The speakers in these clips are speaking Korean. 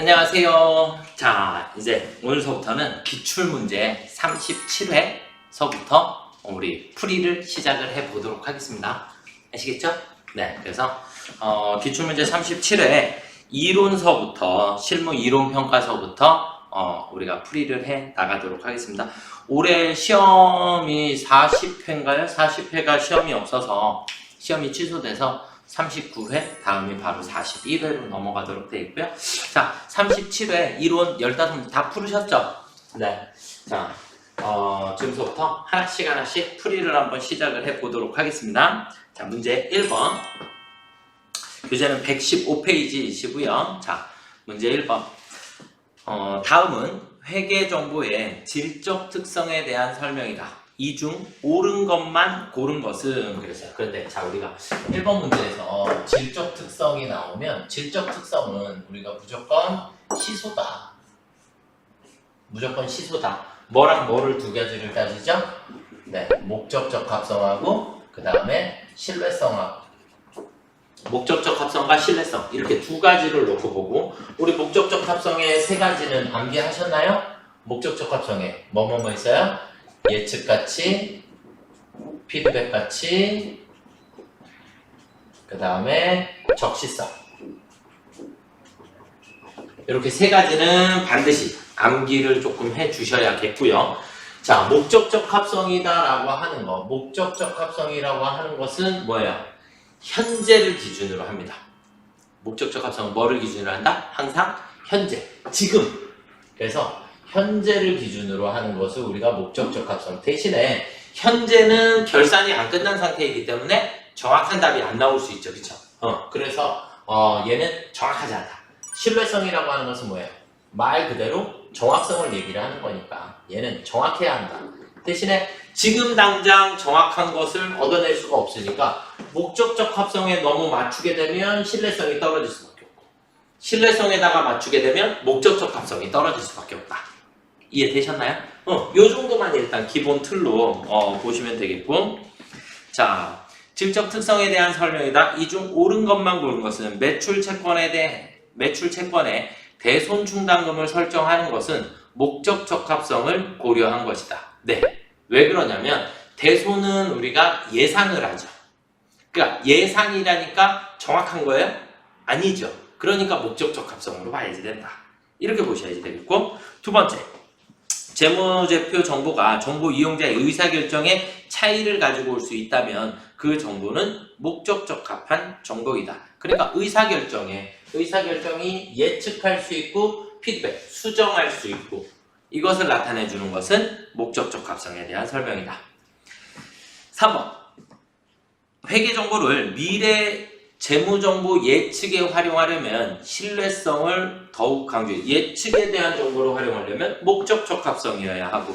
안녕하세요. 자, 이제 오늘서부터는 기출문제 37회서부터 우리 풀이를 시작을 해보도록 하겠습니다. 아시겠죠? 네, 그래서 기출문제 37회 이론서부터 실무 이론평가서부터 우리가 풀이를 해 나가도록 하겠습니다. 올해 시험이 40회인가요? 40회가 시험이 없어서 시험이 취소돼서 39회, 다음이 바로 41회로 넘어가도록 되어 있고요. 자, 37회 이론 15문 다 풀으셨죠? 네. 자, 지금부터 하나씩 풀이를 한번 시작을 해보도록 하겠습니다. 자, 문제 1번. 교재는 115페이지이시고요. 자, 문제 1번. 다음은 회계 정보의 질적 특성에 대한 설명이다. 이 중 옳은 것만 고른 것은 그랬어요. 그런데 자, 우리가 1번 문제에서 질적 특성이 나오면 질적 특성은 우리가 무조건 시소다. 무조건 시소다. 뭐랑 뭐를 두 가지를 따지죠? 네, 목적적 합성하고 그 다음에 신뢰성하고. 목적적 합성과 신뢰성 이렇게 두 가지를 놓고 보고, 우리 목적적 합성의 세 가지는 암기하셨나요? 목적적 합성에 뭐뭐 있어요? 예측가치, 피드백가치, 그 다음에 적시성. 이렇게 세 가지는 반드시 암기를 조금 해 주셔야겠고요. 자, 목적적 합성이다라고 하는 거, 목적적 합성이라고 하는 것은 뭐예요? 현재를 기준으로 합니다. 목적적 합성은 뭐를 기준으로 한다? 항상 현재, 지금. 그래서 현재를 기준으로 하는 것을 우리가 목적적 합성. 대신에 현재는 결산이 안 끝난 상태이기 때문에 정확한 답이 안 나올 수 있죠. 그쵸? 그래서 얘는 정확하지 않다. 신뢰성이라고 하는 것은 뭐예요? 말 그대로 정확성을 얘기를 하는 거니까 얘는 정확해야 한다. 대신에 지금 당장 정확한 것을 얻어낼 수가 없으니까 목적적 합성에 너무 맞추게 되면 신뢰성이 떨어질 수밖에 없고, 신뢰성에다가 맞추게 되면 목적적 합성이 떨어질 수밖에 없다. 이해되셨나요? 요 정도만 일단 기본 틀로 보시면 되겠고, 자, 질적 특성에 대한 설명이다. 이 중 옳은 것만 고른 것은 매출 채권에 대손 충당금을 설정하는 것은 목적 적합성을 고려한 것이다. 네, 왜 그러냐면 대손은 우리가 예상을 하죠. 그러니까 예상이라니까 정확한 거예요? 아니죠. 그러니까 목적 적합성으로 봐야지 된다. 이렇게 보셔야지 되겠고, 두 번째, 재무제표 정보가 정보 이용자의 의사결정에 차이를 가지고 올 수 있다면 그 정보는 목적 적합한 정보이다. 그러니까 의사결정이 예측할 수 있고 피드백, 수정할 수 있고, 이것을 나타내 주는 것은 목적 적합성에 대한 설명이다. 3번. 회계 정보를 미래 재무정보 예측에 활용하려면 신뢰성을 더욱 강조해. 예측에 대한 정보를 활용하려면 목적 적합성이어야 하고,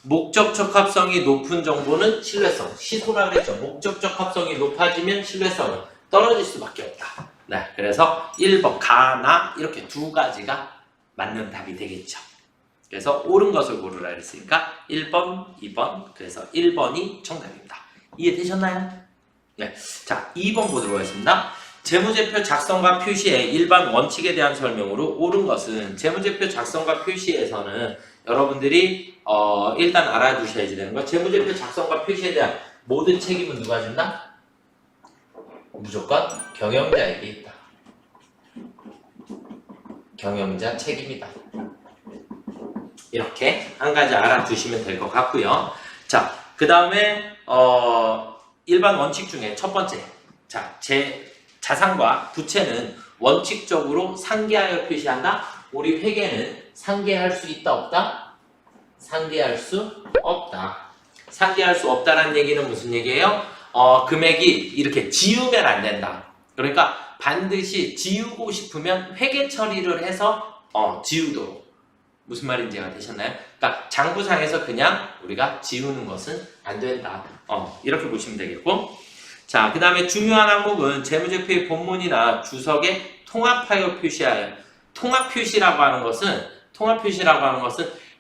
목적 적합성이 높은 정보는 신뢰성, 시소라 그랬죠. 목적 적합성이 높아지면 신뢰성은 떨어질 수밖에 없다. 네, 그래서 1번 가나 이렇게 두 가지가 맞는 답이 되겠죠. 그래서 옳은 것을 고르라 했으니까 1번, 2번, 그래서 1번이 정답입니다. 이해되셨나요? 네, 자, 2번 보도록 하겠습니다. 재무제표 작성과 표시의 일반 원칙에 대한 설명으로 옳은 것은, 재무제표 작성과 표시에서는 여러분들이 일단 알아두셔야지 되는 거, 재무제표 작성과 표시에 대한 모든 책임은 누가 진다? 무조건 경영자에게 있다. 경영자 책임이다. 이렇게 한 가지 알아두시면 될 것 같고요. 자, 그 다음에 일반 원칙 중에 첫 번째, 자, 자산과 부채는 원칙적으로 상계하여 표시한다. 우리 회계는 상계할 수 있다, 없다? 상계할 수 없다. 상계할 수 없다라는 얘기는 무슨 얘기예요? 금액이 이렇게 지우면 안 된다. 그러니까 반드시 지우고 싶으면 회계 처리를 해서 지우도록. 무슨 말인지 되셨나요? 그러니까 장부상에서 그냥 우리가 지우는 것은 안 된다. 이렇게 보시면 되겠고, 자, 그 다음에 중요한 항목은 재무제표의 본문이나 주석에 통합하여 표시하여. 통합표시라고 하는 것은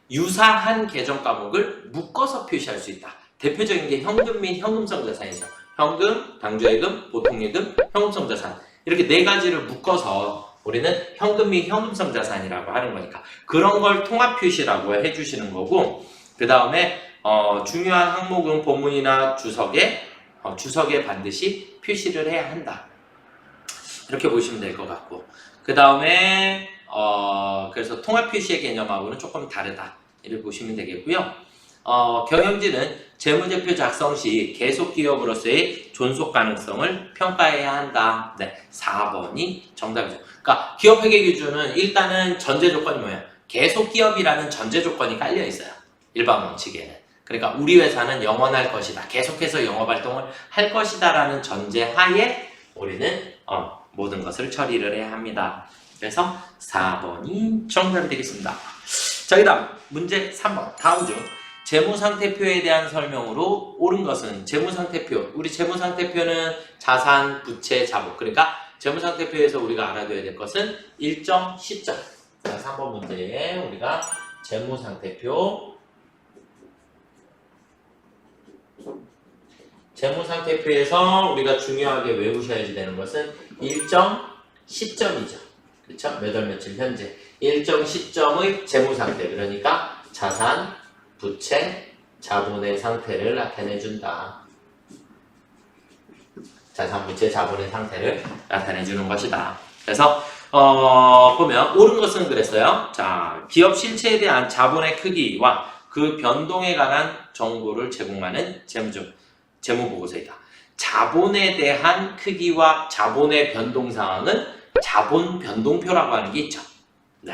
유사한 계정 과목을 묶어서 표시할 수 있다. 대표적인 게 현금 및 현금성 자산이죠. 현금, 당좌예금, 보통예금, 현금성 자산. 이렇게 네 가지를 묶어서 우리는 현금 및 현금성 자산이라고 하는 거니까 그런 걸 통합 표시라고 해주시는 거고, 그 다음에 중요한 항목은 본문이나 주석에 반드시 표시를 해야 한다. 이렇게 보시면 될 것 같고, 그 다음에 그래서 통합 표시의 개념하고는 조금 다르다. 이렇게 보시면 되겠고요. 경영진은 재무제표 작성 시 계속 기업으로서의 존속 가능성을 평가해야 한다. 네, 4번이 정답이죠. 그러니까 기업 회계 기준은 일단은 전제 조건이 뭐예요? 계속 기업이라는 전제 조건이 깔려 있어요. 일반 원칙에는. 그러니까 우리 회사는 영원할 것이다. 계속해서 영업 활동을 할 것이다라는 전제 하에 우리는 모든 것을 처리를 해야 합니다. 그래서 4번이 정답이 되겠습니다. 자, 그 다음 문제 3번. 다음 중 재무상태표에 대한 설명으로 옳은 것은 재무상태표. 우리 재무상태표는 자산, 부채, 자본. 그러니까 재무상태표에서 우리가 알아둬야 될 것은 일정 시점. 자, 3번 문제에 우리가 재무상태표에서 우리가 중요하게 외우셔야지 되는 것은 일정 시점이죠. 그렇죠? 몇 월 며칠 현재. 일정 시점의 재무상태. 그러니까 자산, 부채, 자본의 상태를 나타내준다. 자산, 부채, 자본의 상태를 나타내주는 것이다. 그래서 보면 옳은 것은 그랬어요. 자, 기업 실체에 대한 자본의 크기와 그 변동에 관한 정보를 제공하는 재무보고서이다. 자본에 대한 크기와 자본의 변동 상황은 자본 변동표라고 하는 게 있죠. 네.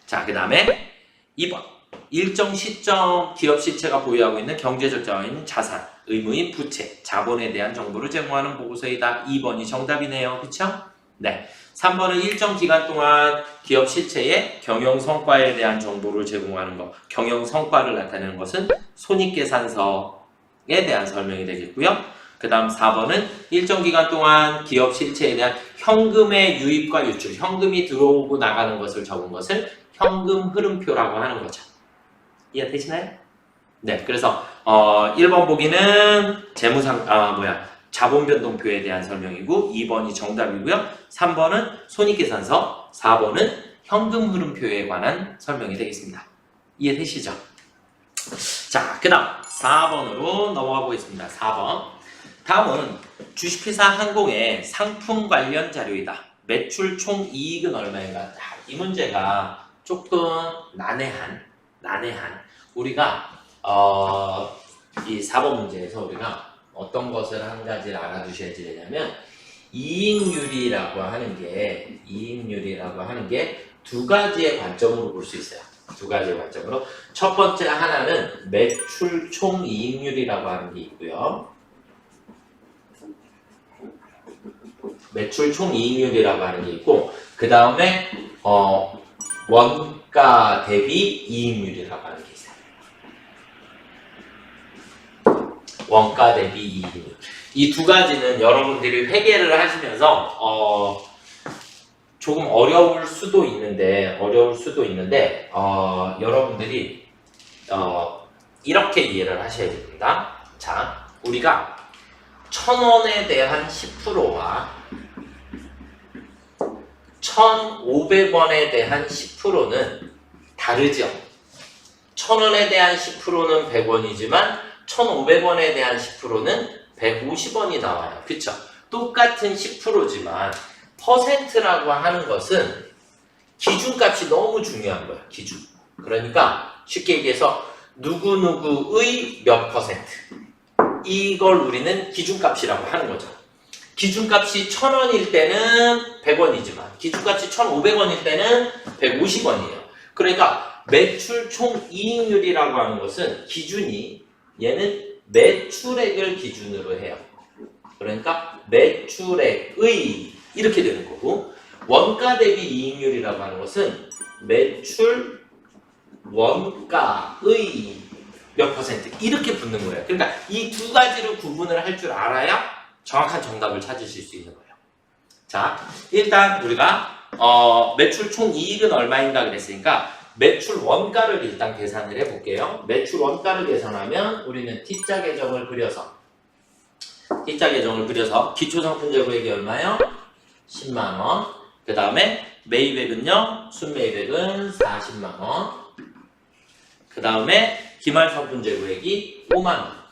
자, 그 다음에 2번. 일정 시점 기업 실체가 보유하고 있는 경제적 자원인 자산, 의무인 부채, 자본에 대한 정보를 제공하는 보고서이다. 2번이 정답이네요. 그쵸? 네. 3번은 일정 기간 동안 기업 실체의 경영 성과에 대한 정보를 제공하는 것. 경영 성과를 나타내는 것은 손익계산서에 대한 설명이 되겠고요. 그 다음 4번은 일정 기간 동안 기업 실체에 대한 현금의 유입과 유출, 현금이 들어오고 나가는 것을 적은 것을 현금 흐름표라고 하는 거죠. 이해되시나요? 네, 그래서 1번 보기는 자본 변동표에 대한 설명이고 2번이 정답이고요. 3번은 손익계산서, 4번은 현금 흐름표에 관한 설명이 되겠습니다. 이해되시죠? 자, 그 다음 4번으로 넘어가 보겠습니다. 4번. 다음은 주식회사 항공의 상품 관련 자료이다. 매출 총 이익은 얼마인가? 이 문제가 조금 난해한 우리가 이 4번 문제에서 우리가 어떤 것을 한 가지를 알아두셔야지 되냐면 이익률이라고 하는 게 두 가지의 관점으로 볼 수 있어요. 두 가지의 관점으로. 첫 번째 하나는 매출 총 이익률이라고 하는 게 있고요. 매출 총 이익률이라고 하는 게 있고, 그 다음에 원가 대비 이익률이라고 하는 게 있어요. 원가 대비 이익률. 이 두 가지는 여러분들이 회계를 하시면서 조금 어려울 수도 있는데 여러분들이 이렇게 이해를 하셔야 됩니다. 자, 우리가 1,000원에 대한 10%와 1,500원에 대한 10%는 다르죠. 1,000원에 대한 10%는 100원이지만 1,500원에 대한 10%는 150원이 나와요. 그쵸? 똑같은 10%지만 퍼센트라고 하는 것은 기준값이 너무 중요한 거예요. 기준. 그러니까 쉽게 얘기해서 누구누구의 몇 퍼센트. 이걸 우리는 기준값이라고 하는 거죠. 기준값이 1,000원일 때는 100원이지만 기준값이 1,500원일 때는 150원이에요. 그러니까 매출 총 이익률이라고 하는 것은 기준이 얘는 매출액을 기준으로 해요. 그러니까 매출액의 이렇게 되는 거고, 원가 대비 이익률이라고 하는 것은 매출 원가의 몇 퍼센트 이렇게 붙는 거예요. 그러니까 이 두 가지를 구분을 할 줄 알아야 정확한 정답을 찾으실 수 있는 거예요. 자, 일단 우리가 매출 총 이익은 얼마인가 그랬으니까 매출 원가를 일단 계산을 해볼게요. 매출 원가를 계산하면 우리는 T자 계정을 그려서 기초상품재고액이 얼마요? 10만원. 그 다음에 매입액은요, 순매입액은 40만 원. 그 다음에 기말상품 재고액이 5만 원.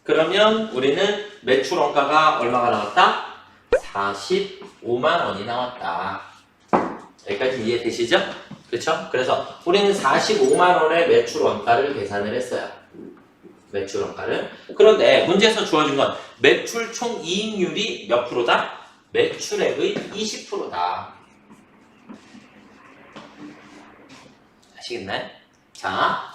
그러면 우리는 매출 원가가 얼마가 나왔다? 45만 원이 나왔다. 여기까지 이해되시죠? 그렇죠? 그래서 우리는 45만 원의 매출 원가를 계산을 했어요. 매출 원가를. 그런데 문제에서 주어진 건 매출 총 이익률이 몇 프로다? 매출액의 20%다. 아시겠나요? 자,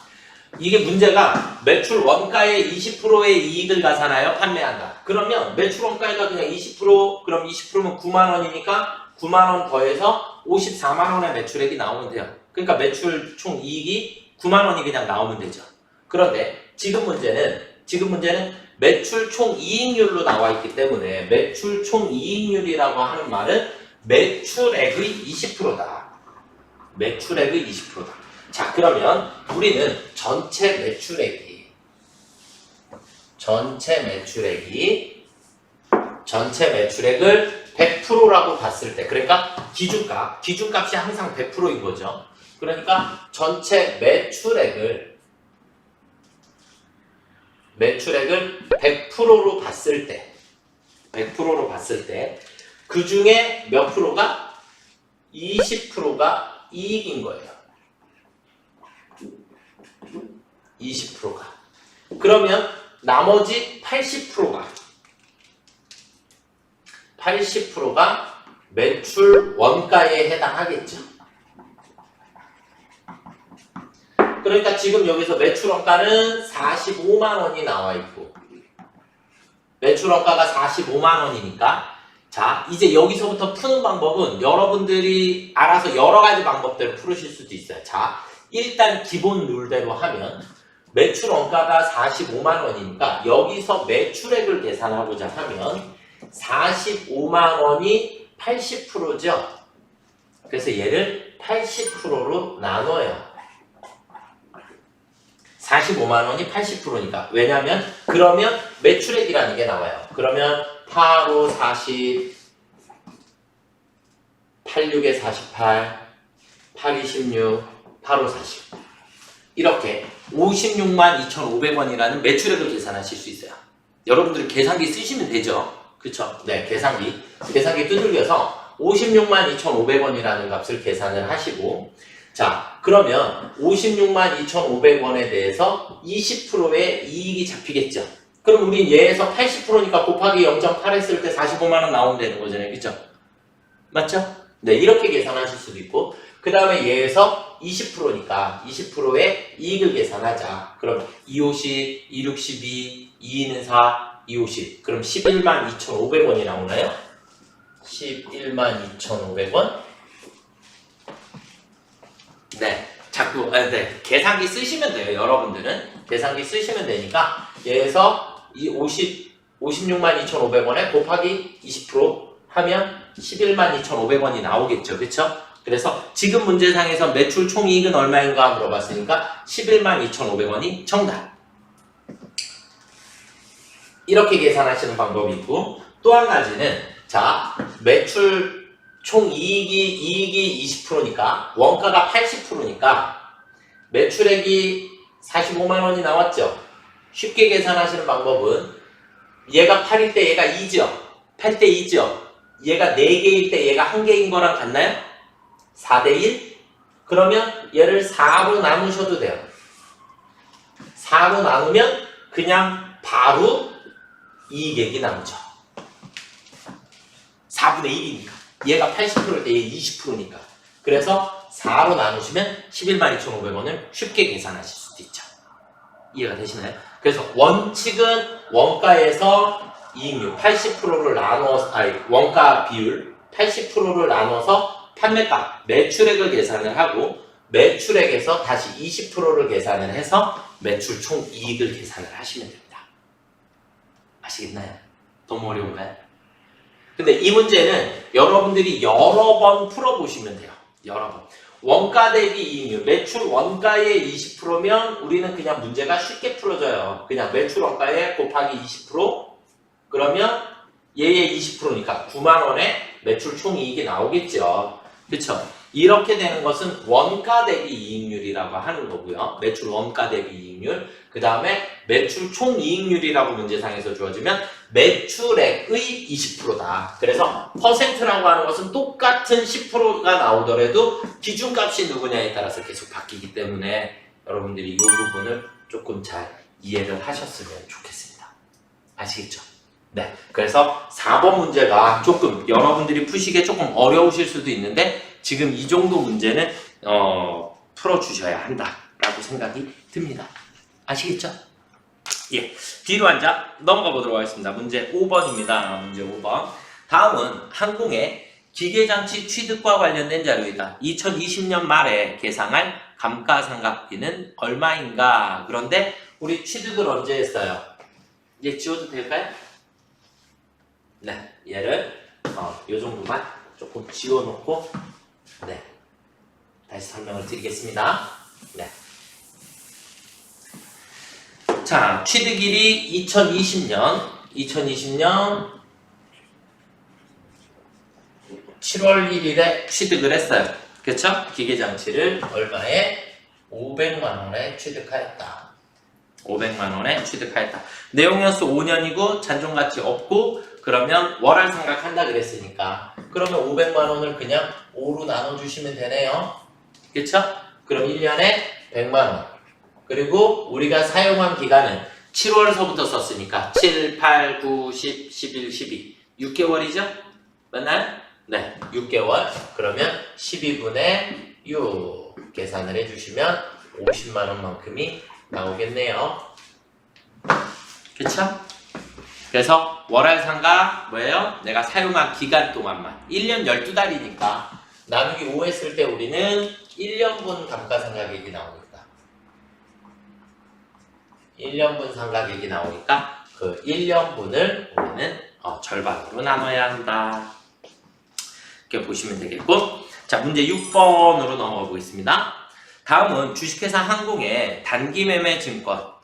이게 문제가 매출 원가의 20%의 이익을 가산하여 판매한다. 그러면 매출 원가가 그냥 20%, 그럼 20%면 9만 원이니까 9만 원 더해서 54만 원의 매출액이 나오면 돼요. 그러니까 매출 총 이익이 9만 원이 그냥 나오면 되죠. 그런데 지금 문제는 매출 총 이익률로 나와 있기 때문에 매출 총 이익률이라고 하는 말은 매출액의 20%다. 매출액의 20%다. 자, 그러면 우리는 전체 매출액을 100%라고 봤을 때, 그러니까 기준값이 항상 100%인 거죠. 그러니까 전체 매출액을 100%로 봤을 때, 그 중에 몇 프로가? 20%가 이익인 거예요. 20%가. 그러면 나머지 80%가 매출 원가에 해당하겠죠. 그러니까 지금 여기서 매출 원가는 45만 원이 나와 있고, 매출 원가가 45만 원이니까, 자, 이제 여기서부터 푸는 방법은 여러분들이 알아서 여러 가지 방법대로 풀으실 수도 있어요. 자, 일단 기본 룰대로 하면 매출 원가가 45만 원이니까 여기서 매출액을 계산하고자 하면 45만 원이 80%죠. 그래서 얘를 80%로 나눠요. 45만 원이 80%니까. 왜냐면 그러면 매출액이라는 게 나와요. 그러면 8호 40, 86에 48, 8이 16, 8호 40. 이렇게 56만 2,500원이라는 매출액을 계산하실 수 있어요. 여러분들 계산기 쓰시면 되죠. 그쵸? 네, 계산기 두들겨서 56만 2,500원이라는 값을 계산을 하시고, 자, 그러면 56만 2,500원에 대해서 20%의 이익이 잡히겠죠. 그럼 우리 얘에서 80%니까 곱하기 0.8 했을 때 45만 원 나오면 되는 거잖아요. 그쵸? 맞죠? 네, 이렇게 계산하실 수도 있고, 그 다음에 얘에서 20%니까 20%의 이익을 계산하자. 그럼 250, 262, 2는 4, 250. 그럼 11만 2,500원이 나오나요? 11만 2,500원? 네, 네, 계산기 쓰시면 돼요. 여러분들은 계산기 쓰시면 되니까 얘에서 이 56만 2,500원에 곱하기 20% 하면 11만 2,500원이 나오겠죠. 그쵸? 그래서 지금 문제상에서 매출 총이익은 얼마인가 물어봤으니까 11만 2,500원이 정답. 이렇게 계산하시는 방법이 있고, 또 한 가지는, 자, 매출 총이익이 20%니까 원가가 80%니까 매출액이 45만 원이 나왔죠. 쉽게 계산하시는 방법은 얘가 8일 때 얘가 2죠. 8대 2죠. 얘가 4개일 때 얘가 1개인 거랑 같나요? 4대 1? 그러면 얘를 4로 나누셔도 돼요. 4로 나누면 그냥 바로 이익액이 나오죠. 4분의 1이니까. 얘가 80%일 때 얘 20%니까. 그래서 4로 나누시면 11만 2,500원을 쉽게 계산하실 수도 있죠. 이해가 되시나요? 그래서 원칙은 원가에서 이익률 80%를 나눠서, 원가 비율 80%를 나눠서 판매가, 매출액을 계산을 하고 매출액에서 다시 20%를 계산을 해서 매출 총 이익을 계산을 하시면 됩니다. 아시겠나요? 너무 어려운가요? 근데 이 문제는 여러분들이 여러 번 풀어보시면 돼요. 여러 번. 원가 대비 이익률, 매출 원가의 20%면 우리는 그냥 문제가 쉽게 풀어져요. 그냥 매출 원가에 곱하기 20%, 그러면 얘의 20%니까 9만 원에 매출 총이익이 나오겠죠. 그쵸? 이렇게 되는 것은 원가 대비 이익률이라고 하는 거고요. 매출 원가 대비 이익률. 그 다음에 매출 총이익률이라고 문제상에서 주어지면 매출액의 20%다. 그래서 퍼센트라고 하는 것은 똑같은 10%가 나오더라도 기준값이 누구냐에 따라서 계속 바뀌기 때문에 여러분들이 이 부분을 조금 잘 이해를 하셨으면 좋겠습니다. 아시겠죠? 네. 그래서 4번 문제가 조금 여러분들이 푸시기에 조금 어려우실 수도 있는데 지금 이 정도 문제는 풀어주셔야 한다라고 생각이 듭니다. 아시겠죠? 예. 뒤로 앉아 넘어가 보도록 하겠습니다. 문제 5번입니다. 문제 5번. 다음은 항공의 기계장치 취득과 관련된 자료이다. 2020년 말에 계상할 감가상각비는 얼마인가? 그런데 우리 취득을 언제 했어요? 얘 지워도 될까요? 네, 얘를 요 정도만 조금 지워놓고 네, 다시 설명을 드리겠습니다. 네. 자, 취득일이 2020년 7월 1일에 취득을 했어요. 그쵸? 기계장치를 얼마에? 500만원에 취득하였다. 500만원에 취득하였다. 내용연수 5년이고 잔존가치 없고 그러면 월할 상각한다 그랬으니까 그러면 500만원을 그냥 5로 나눠주시면 되네요. 그쵸? 그럼 1년에 100만원. 그리고 우리가 사용한 기간은 7월서부터 썼으니까 7, 8, 9, 10, 11, 12 6개월이죠? 맞나요? 네, 6개월. 그러면 12분의 6 계산을 해주시면 50만원만큼이 나오겠네요. 그쵸? 그래서 월할 상각 뭐예요? 내가 사용한 기간 동안만 1년 12달이니까 나누기 5 했을 때 우리는 1년분 감가상각액이 나오니까 1년분 상각액이 나오니까 그 1년분을 우리는 절반으로 나눠야 한다. 이렇게 보시면 되겠고, 자 문제 6번으로 넘어가 보겠습니다. 다음은 주식회사 항공의 단기매매 증권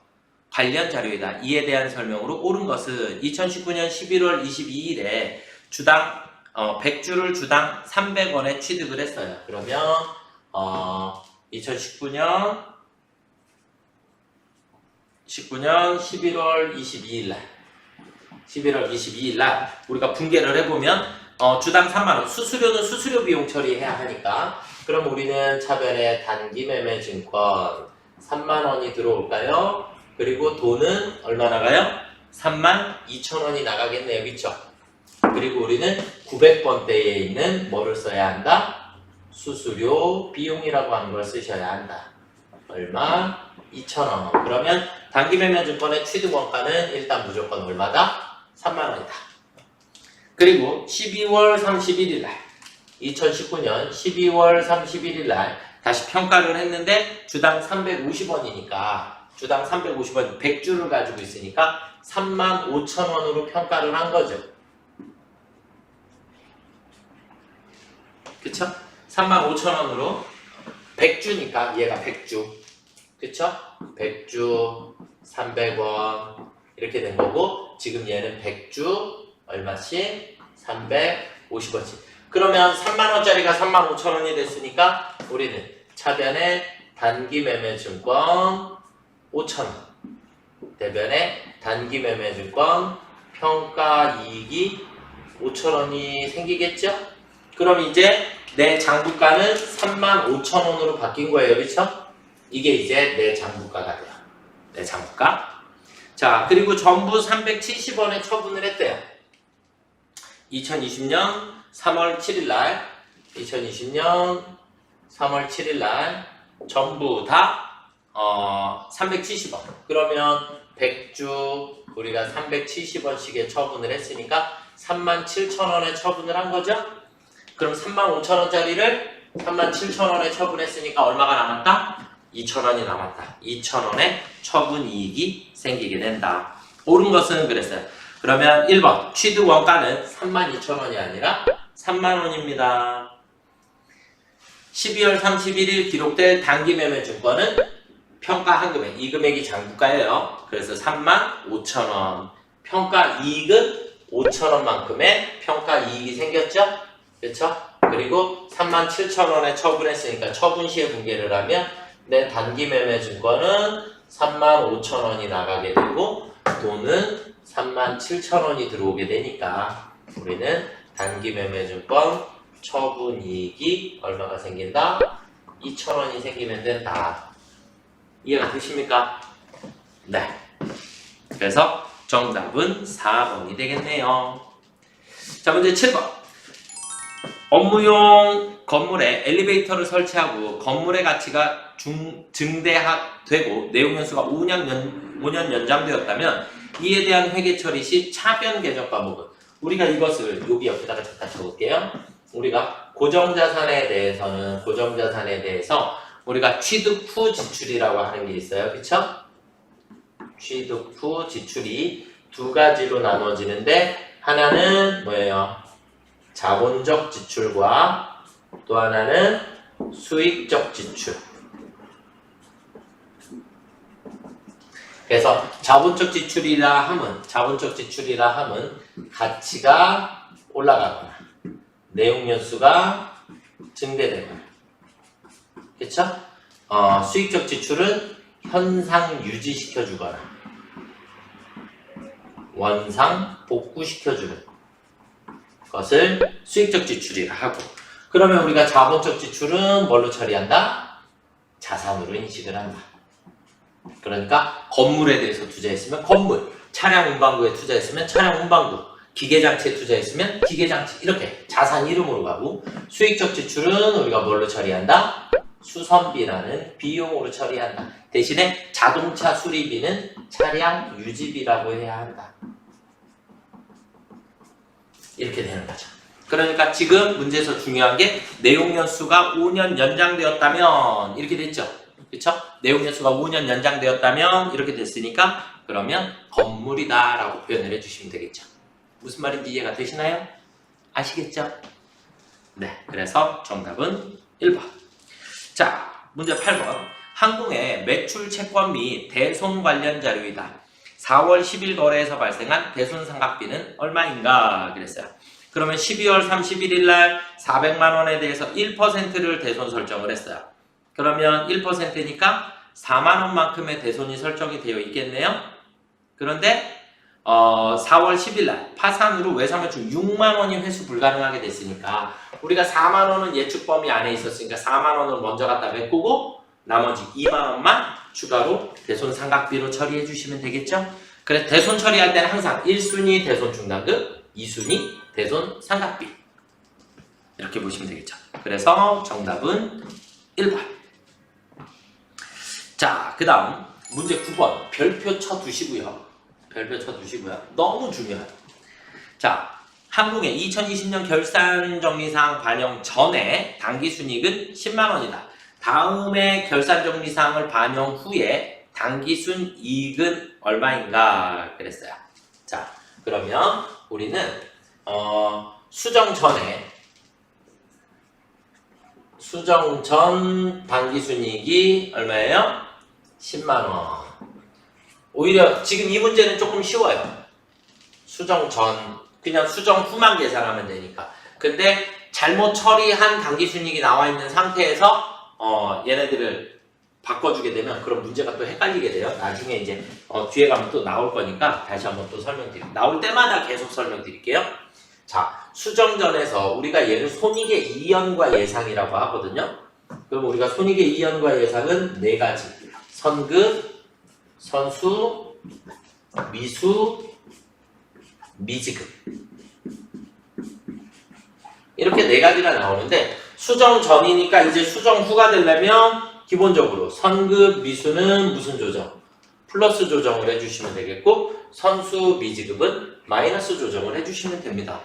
관련 자료이다. 이에 대한 설명으로 옳은 것은 2019년 11월 22일에 주당 100주를 주당 300원에 취득을 했어요. 그러면 2019년 11월 22일 날 우리가 분개를 해보면 주당 3만원, 수수료는 수수료 비용 처리해야 하니까 그럼 우리는 차변에 단기매매 증권 3만원이 들어올까요? 그리고 돈은 얼마 나가요? 32,000원이 나가겠네요. 그쵸? 그리고 우리는 900번대에 있는 뭐를 써야 한다? 수수료 비용이라고 하는 걸 쓰셔야 한다. 얼마? 2,000원. 그러면 단기매매 증권의 취득원가는 일단 무조건 얼마다? 3만원이다. 그리고 12월 31일 날 2019년 12월 31일 날 다시 평가를 했는데 주당 350원이니까 주당 350원 100주를 가지고 있으니까 35,000원으로 평가를 한 거죠. 그쵸? 35,000원으로 100주니까 얘가 100주. 그쵸? 100주 300원 이렇게 된 거고 지금 얘는 100주 얼마씩? 350원씩. 그러면 3만원짜리가 35,000원이 됐으니까 우리는 차변에 단기매매증권 5,000원 대변에 단기매매증권 평가이익이 5,000원이 생기겠죠? 그럼 이제 내 장부가는 35,000원으로 바뀐 거예요. 그쵸? 이게 이제 내 장부가가 돼요. 내 장부가. 자, 그리고 전부 370원에 처분을 했대요. 2020년 3월 7일날 2020년 3월 7일날 전부 다 370원. 그러면 100주 우리가 370원씩에 처분을 했으니까 37,000원에 처분을 한 거죠? 그럼 35,000원짜리를 37,000원에 처분했으니까 얼마가 남았다? 2,000원이 남았다. 2,000원의 처분이익이 생기게 된다. 옳은 것은 그랬어요. 그러면 1번 취득 원가는 32,000원이 아니라 3만원입니다. 12월 31일 기록될 단기매매증권은 평가한 금액, 이 금액이 장부가예요. 그래서 35,000원. 평가이익은 5,000원만큼의 평가 이익이 생겼죠? 그렇죠? 그리고 37,000원에 처분했으니까 처분 시에 분괴를 하면 내 단기 매매 증권은 35,000원이 나가게 되고 돈은 37,000원이 들어오게 되니까 우리는 단기 매매 증권 처분 이익이 얼마가 생긴다? 2,000원이 생기면 된다. 이해가 되십니까? 네. 그래서 정답은 4번이 되겠네요. 자, 문제 7번. 업무용 건물에 엘리베이터를 설치하고 건물의 가치가 증대되고 내용연수가 5년 연장되었다면 이에 대한 회계 처리 시 차변 계정 과목은 우리가 이것을 여기 옆에다가 잠깐 적을게요. 우리가 고정자산에 대해서 우리가 취득 후 지출이라고 하는 게 있어요. 그쵸? 취득 후 지출이 두 가지로 나눠지는데 하나는 뭐예요? 자본적 지출과 또 하나는 수익적 지출. 그래서 자본적 지출이라 함은 가치가 올라가거나 내용연수가 증대되거나, 그쵸? 수익적 지출은 현상 유지시켜주거나 원상 복구시켜주는 것을 수익적 지출이라 하고, 그러면 우리가 자본적 지출은 뭘로 처리한다? 자산으로 인식을 한다. 그러니까 건물에 대해서 투자했으면 건물, 차량 운반구에 투자했으면 차량 운반구, 기계장치에 투자했으면 기계장치, 이렇게 자산 이름으로 가고, 수익적 지출은 우리가 뭘로 처리한다? 수선비라는 비용으로 처리한다. 대신에 자동차 수리비는 차량 유지비라고 해야 한다. 이렇게 되는 거죠. 그러니까 지금 문제에서 중요한 게 내용연수가 5년 연장되었다면 이렇게 됐죠. 그렇죠? 내용연수가 5년 연장되었다면 이렇게 됐으니까 그러면 건물이다 라고 표현을 해주시면 되겠죠. 무슨 말인지 이해가 되시나요? 아시겠죠? 네, 그래서 정답은 1번. 자, 문제 8번. 항공의 매출 채권 및 대손 관련 자료이다. 4월 10일 거래에서 발생한 대손 상각비는 얼마인가 그랬어요. 그러면 12월 31일 날 400만 원에 대해서 1%를 대손 설정을 했어요. 그러면 1%니까 4만 원만큼의 대손이 설정이 되어 있겠네요. 그런데 4월 10일 날 파산으로 외상매출 6만 원이 회수 불가능하게 됐으니까 우리가 4만 원은 예측 범위 안에 있었으니까 4만 원을 먼저 갖다 메꾸고 나머지 2만 원만 추가로 대손 상각비로 처리해 주시면 되겠죠? 그래서 대손 처리할 때는 항상 1순위 대손 중단금, 2순위 대손 상각비 이렇게 보시면 되겠죠. 그래서 정답은 1번. 자, 그 다음 문제 9번 별표 쳐두시고요. 너무 중요해요. 자, 항공의 2020년 결산정리사항 반영 전에 당기순이익은 10만원이다. 다음에 결산정리사항을 반영 후에 당기순이익은 얼마인가 그랬어요. 자, 그러면 우리는 수정 전 당기순이익이 얼마예요? 10만원. 오히려 지금 이 문제는 조금 쉬워요. 수정 전, 그냥 수정 후만 계산하면 되니까. 근데 잘못 처리한 당기순이익이 나와 있는 상태에서 얘네들을 바꿔주게 되면 그런 문제가 또 헷갈리게 돼요. 나중에 이제 뒤에 가면 또 나올 거니까 다시 한번 또 설명드릴게요. 나올 때마다 계속 설명드릴게요. 자, 수정전에서 우리가 얘를 손익의 이연과 예상이라고 하거든요. 그럼 우리가 손익의 이연과 예상은 네 가지. 선급, 선수, 미수, 미지급. 이렇게 네 가지가 나오는데 수정 전이니까 이제 수정 후가 되려면 기본적으로 선급, 미수는 무슨 조정? 플러스 조정을 해주시면 되겠고 선수, 미지급은 마이너스 조정을 해주시면 됩니다.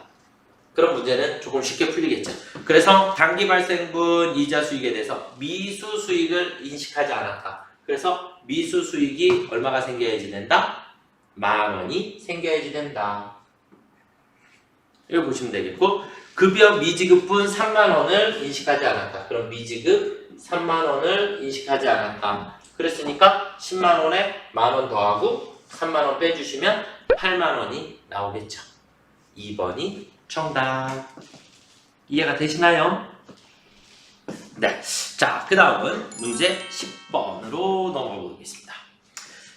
그런 문제는 조금 쉽게 풀리겠죠. 그래서 단기 발생분 이자 수익에 대해서 미수 수익을 인식하지 않았다. 그래서 미수 수익이 얼마가 생겨야지 된다? 10,000원이 생겨야지 된다. 이걸 보시면 되겠고 급여 미지급분 3만원을 인식하지 않았다. 그럼 미지급 3만원을 인식하지 않았다. 그랬으니까 10만원에 만원 더하고 3만원 빼주시면 8만원이 나오겠죠. 2번이 정답. 이해가 되시나요? 네. 자, 그 다음은 문제 10번으로 넘어가 보겠습니다.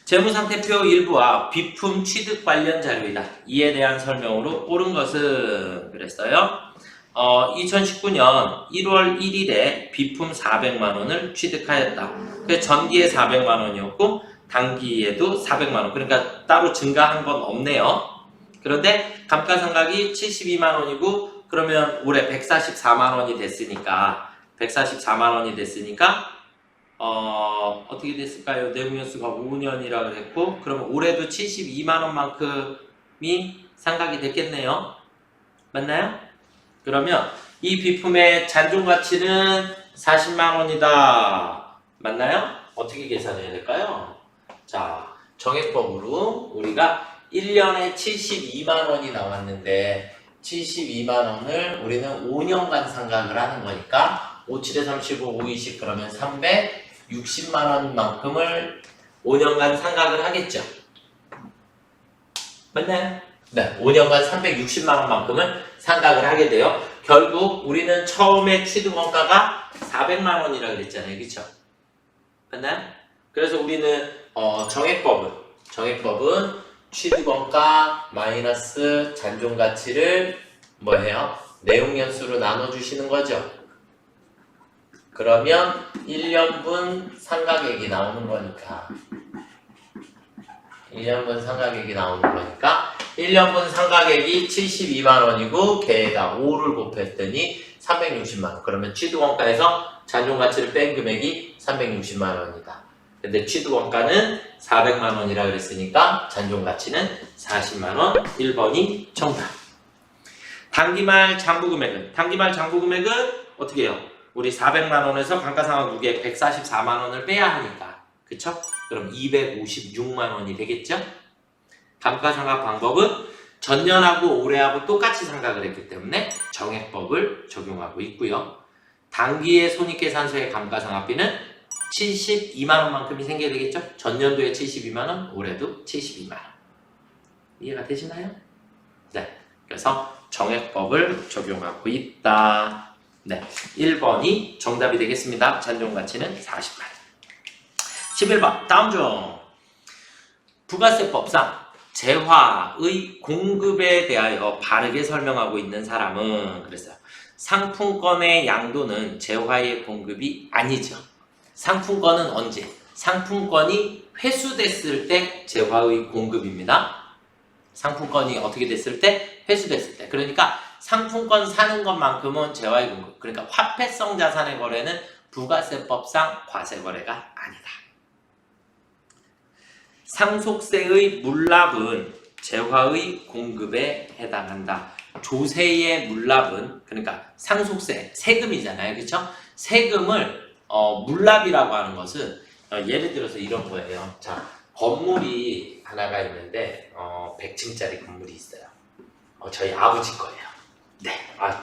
재무상태표 일부와 비품 취득 관련 자료이다. 이에 대한 설명으로 옳은 것은 그랬어요. 2019년 1월 1일에 비품 400만 원을 취득하였다. 그 전기에 400만 원이었고 단기에도 400만 원. 그러니까 따로 증가한 건 없네요. 그런데 감가상각이 72만 원이고 그러면 올해 144만 원이 됐으니까 어떻게 됐을까요? 내구연수가 5년이라 그랬고 그러면 올해도 72만 원만큼이 상각이 됐겠네요. 맞나요? 그러면 이 비품의 잔존 가치는 40만 원이다. 맞나요? 어떻게 계산해야 될까요? 자, 정액법으로 우리가 1년에 72만 원이 나왔는데 72만 원을 우리는 5년간 상각을 하는 거니까 5, 7에 35, 5, 20 그러면 360만 원만큼을 5년간 상각을 하겠죠. 맞나요? 네, 5년간 360만 원만큼을 상각을 하게 돼요. 결국 우리는 처음에 취득원가가 400만 원이라 그랬잖아요. 그쵸? 맞나요? 그래서 우리는 정액법은 취득원가 마이너스 잔존가치를 뭐예요? 내용연수로 나눠주시는 거죠. 그러면 1년분 상가액이 나오는 거니까 1년분 상가액이 72만 원이고 걔에다 5를 곱했더니 360만 원. 그러면 취득원가에서 잔존가치를 뺀 금액이 360만 원이다. 근데 취득원가는 400만 원이라 그랬으니까 잔존가치는 40만 원. 1번이 정답. 단기말 장부금액은 어떻게 해요? 우리 400만 원에서 감가상각 누계 144만 원을 빼야 하니까. 그쵸? 그럼 256만 원이 되겠죠? 감가상각 방법은 전년하고 올해하고 똑같이 상각을 했기 때문에 정액법을 적용하고 있고요. 단기의 손익계산서의 감가상각비는 72만 원만큼이 생겨야 되겠죠? 전년도에 72만 원, 올해도 72만 원. 이해가 되시나요? 네. 그래서 정액법을 적용하고 있다. 네. 1번이 정답이 되겠습니다. 잔존가치는 40만 원. 11번. 다음 중 부가세법상 재화의 공급에 대하여 바르게 설명하고 있는 사람은 그랬어요. 상품권의 양도는 재화의 공급이 아니죠. 상품권은 언제? 상품권이 회수됐을 때 재화의 공급입니다. 상품권이 어떻게 됐을 때? 회수됐을 때. 그러니까 상품권 사는 것만큼은 재화의 공급. 그러니까 화폐성 자산의 거래는 부가세법상 과세거래가 아니다. 상속세의 물납은 재화의 공급에 해당한다. 조세의 물납은 그러니까 상속세, 세금이잖아요. 그렇죠? 세금을 물납이라고 하는 것은 예를 들어서 이런 거예요. 자, 건물이 하나가 있는데 100층짜리 건물이 있어요. 저희 아버지 거예요. 네,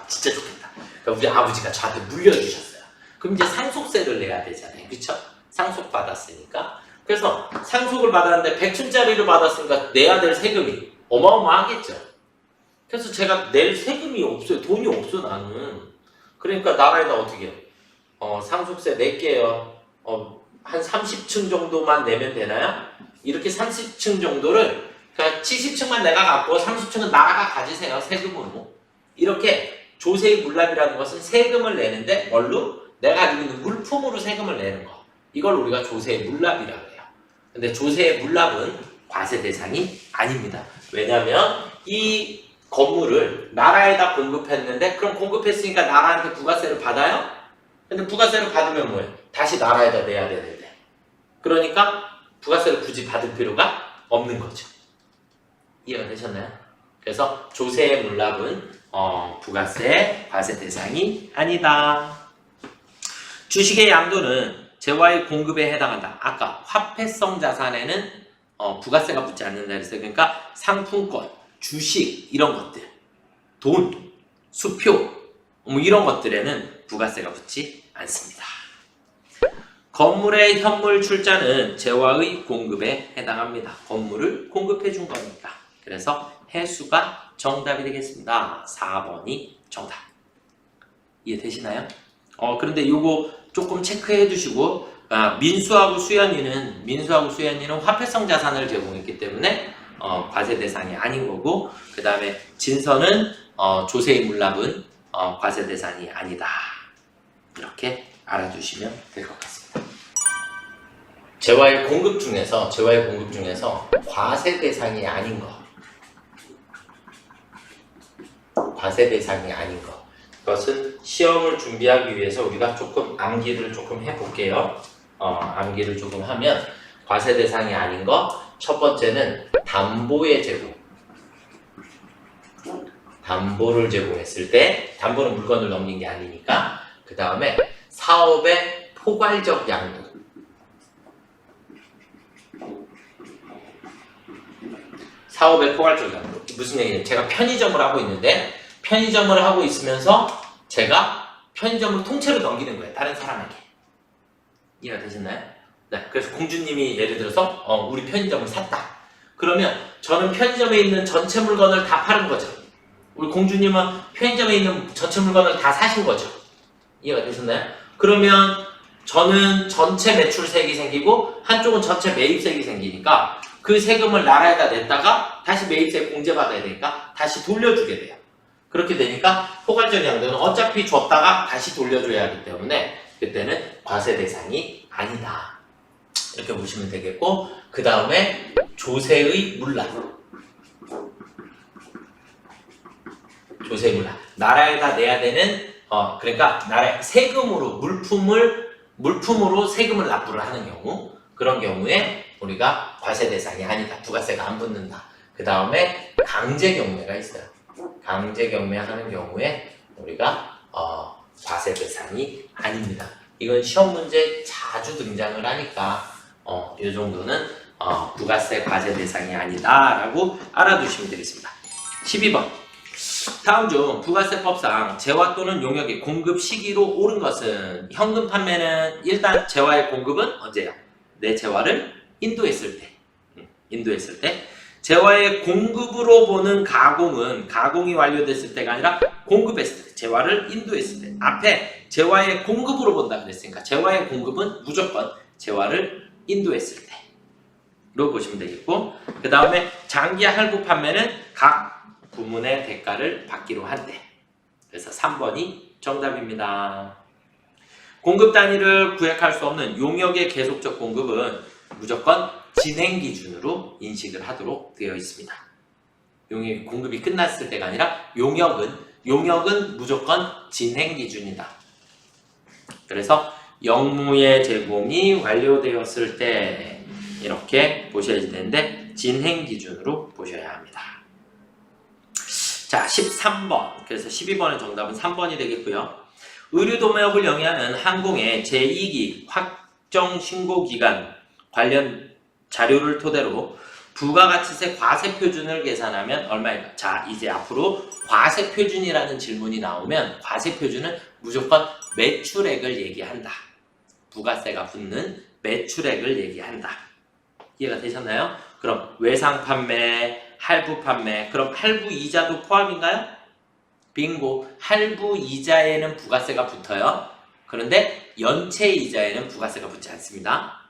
진짜 좋겠다. 그러니까 우리 아버지가 저한테 물려주셨어요. 그럼 이제 상속세를 내야 되잖아요. 그렇죠? 상속받았으니까. 그래서 상속을 받았는데 100층짜리를 받았으니까 내야 될 세금이 어마어마하겠죠. 그래서 제가 낼 세금이 없어요. 돈이 없어 나는. 그러니까 나라에다 어떻게 해요? 상속세 낼게요. 한 30층 정도만 내면 되나요? 이렇게 30층 정도를 그러니까 70층만 내가 갖고 30층은 나라가 가지세요. 세금으로. 이렇게 조세의 물납이라는 것은 세금을 내는데 뭘로? 내가 가지고 있는 물품으로 세금을 내는 거. 이걸 우리가 조세의 물납이라고 해요. 근데 조세의 물납은 과세 대상이 아닙니다. 왜냐하면 이 건물을 나라에다 공급했는데 그럼 공급했으니까 나라한테 부가세를 받아요? 근데 부가세를 받으면 뭐예요? 다시 나라에다 내야 되는데. 그러니까 부가세를 굳이 받을 필요가 없는 거죠. 이해가 되셨나요? 그래서 조세의 물납은 부가세 과세 대상이 아니다. 주식의 양도는 재화의 공급에 해당한다. 아까 화폐성 자산에는 부가세가 붙지 않는다 그랬어요. 그러니까 상품권, 주식 이런 것들, 돈, 수표 뭐 이런 것들에는 부가세가 붙지 않습니다. 건물의 현물 출자는 재화의 공급에 해당합니다. 건물을 공급해 준 거니까. 그래서 해수가 정답이 되겠습니다. 4번이 정답. 이해되시나요? 그런데 요거 조금 체크해 두시고, 민수하고 수연이는 화폐성 자산을 제공했기 때문에 과세 대상이 아닌 거고, 그 다음에 진서는 조세의 물납은 과세 대상이 아니다. 이렇게 알아두시면 될 것 같습니다. 재화의 공급 중에서 과세 대상이 아닌 거, 그것은 시험을 준비하기 위해서 우리가 조금 암기를 조금 해볼게요. 암기를 조금 하면 과세 대상이 아닌 거, 첫 번째는 담보의 제공. 담보를 제공했을 때, 담보는 물건을 넘긴 게 아니니까. 그 다음에 사업의 포괄적 양도. 사업의 포괄적 양도. 무슨 얘기냐? 제가 편의점을 하고 있는데, 편의점을 하고 있으면서 제가 편의점을 통째로 넘기는 거예요. 다른 사람에게. 이해가 되셨나요? 네. 그래서 공주님이 예를 들어서 우리 편의점을 샀다. 그러면 저는 편의점에 있는 전체 물건을 다 파는 거죠. 우리 공주님은 편의점에 있는 전체 물건을 다 사신 거죠. 이해가 되셨나요? 그러면 저는 전체 매출세액이 생기고 한쪽은 전체 매입세액이 생기니까 그 세금을 나라에다 냈다가 다시 매입세액 공제받아야 되니까 다시 돌려주게 돼요. 그렇게 되니까 포괄적 양도는 어차피 줬다가 다시 돌려줘야 하기 때문에 그때는 과세 대상이 아니다. 이렇게 보시면 되겠고, 그 다음에 조세의 물납. 나라에다 내야 되는 그러니까 나라의 세금으로 물품으로 세금을 납부를 하는 경우, 그런 경우에 우리가 과세 대상이 아니다. 부가세가 안 붙는다. 그 다음에 강제 경매가 있어요. 강제 경매하는 경우에 우리가 과세 대상이 아닙니다. 이건 시험 문제 자주 등장을 하니까 이 정도는 부가세 과세 대상이 아니다라고 알아두시면 되겠습니다. 12번. 다음 중 부가세법상 재화 또는 용역의 공급 시기로 옳은 것은, 현금 판매는 일단 재화의 공급은 언제요? 내 재화를 인도했을 때. 재화의 공급으로 보는 가공은 가공이 완료됐을 때가 아니라 공급했을 때, 재화를 인도했을 때. 앞에 재화의 공급으로 본다 그랬으니까 재화의 공급은 무조건 재화를 인도했을 때로 보시면 되겠고, 그 다음에 장기 할부 판매는 각 부문의 대가를 받기로 한대. 그래서 3번이 정답입니다. 공급 단위를 구획할 수 없는 용역의 계속적 공급은 무조건 진행 기준으로 인식을 하도록 되어 있습니다. 용역 공급이 끝났을 때가 아니라 용역은 무조건 진행 기준이다. 그래서 영무의 제공이 완료되었을 때 이렇게 보셔야 되는데 진행 기준으로 보셔야 합니다. 자, 13번. 그래서 12번의 정답은 3번이 되겠고요. 의료도매업을 영위하는 항공의 제2기 확정신고기간 관련 자료를 토대로 부가가치세 과세표준을 계산하면 얼마일까? 자, 이제 앞으로 과세표준이라는 질문이 나오면 과세표준은 무조건 매출액을 얘기한다. 부가세가 붙는 매출액을 얘기한다. 이해가 되셨나요? 그럼 외상판매, 할부판매, 그럼 할부이자도 포함인가요? 빙고. 할부이자에는 부가세가 붙어요. 그런데 연체이자에는 부가세가 붙지 않습니다.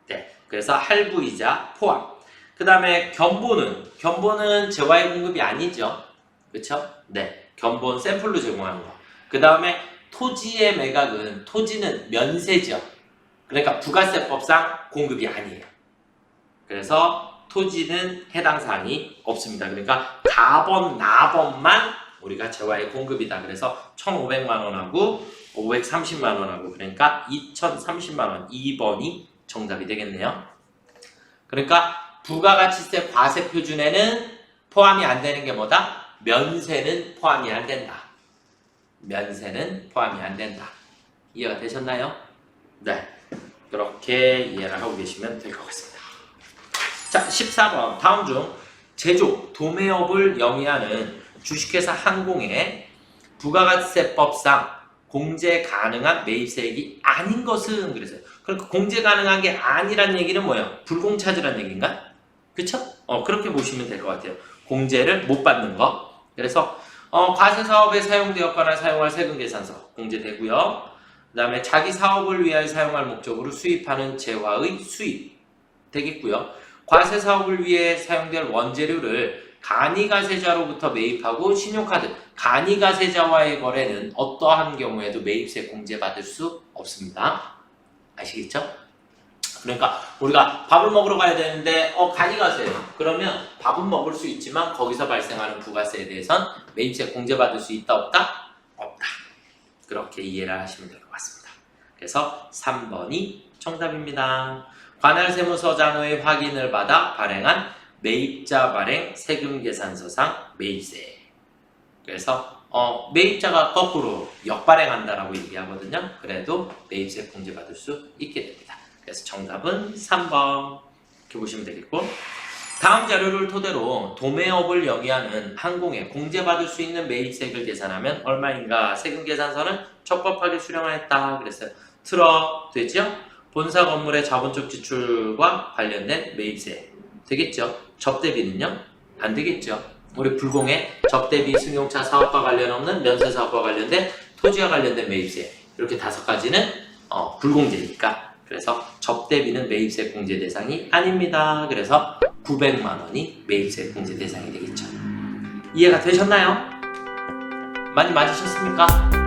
네, 그래서 할부이자 포함. 그 다음에 견본은 재화의 공급이 아니죠. 그렇죠? 네, 견본 샘플로 제공하는 거. 그 다음에 토지의 매각은, 토지는 면세죠. 그러니까 부가세법상 공급이 아니에요. 그래서 토지는 해당 사항이 없습니다. 그러니까 가번, 나번만 우리가 재화의 공급이다. 그래서 1,500만 원하고 530만 원하고 그러니까 2,030만 원 2번이 정답이 되겠네요. 그러니까 부가가치세 과세표준에는 포함이 안 되는 게 뭐다? 면세는 포함이 안 된다. 면세는 포함이 안 된다. 이해가 되셨나요? 네. 이렇게 이해를 하고 계시면 될 것 같습니다. 자, 14번. 다음 중 제조, 도매업을 영위하는 주식회사 항공의 부가가치세법상 공제 가능한 매입세액이 아닌 것은 그래서요. 그러니까 공제 가능한 게 아니란 얘기는 뭐예요? 불공차지란 얘기인가? 그쵸? 그렇게 보시면 될 것 같아요. 공제를 못 받는 거. 그래서 과세 사업에 사용되었거나 사용할 세금 계산서 공제되고요. 그 다음에 자기 사업을 위하여 사용할 목적으로 수입하는 재화의 수입 되겠고요. 과세 사업을 위해 사용될 원재료를 간이가세자로부터 매입하고 신용카드, 간이가세자와의 거래는 어떠한 경우에도 매입세 공제받을 수 없습니다. 아시겠죠? 그러니까 우리가 밥을 먹으러 가야 되는데 간이가세예요. 그러면 밥은 먹을 수 있지만 거기서 발생하는 부가세에 대해선 매입세 공제받을 수 있다 없다? 없다. 그렇게 이해를 하시면 될 것 같습니다. 그래서 3번이 정답입니다. 관할세무서장의 확인을 받아 발행한 매입자 발행 세금계산서상 매입세. 그래서 매입자가 거꾸로 역발행한다라고 얘기하거든요. 그래도 매입세 공제받을 수 있게 됩니다. 그래서 정답은 3번 이렇게 보시면 되겠고, 다음 자료를 토대로 도매업을 영위하는 항공에 공제받을 수 있는 매입세액을 계산하면 얼마인가 세금계산서는 적법하게 수령하였다 그랬어요. 트럭 되죠? 본사 건물의 자본적 지출과 관련된 매입세 되겠죠? 접대비는요? 안 되겠죠? 우리 불공의 접대비, 승용차 사업과 관련 없는 면세 사업과 관련된 토지와 관련된 매입세, 이렇게 5가지는 불공제니까. 그래서 접대비는 매입세 공제 대상이 아닙니다. 그래서 900만 원이 매입세 공제 대상이 되겠죠. 이해가 되셨나요? 많이 맞으셨습니까?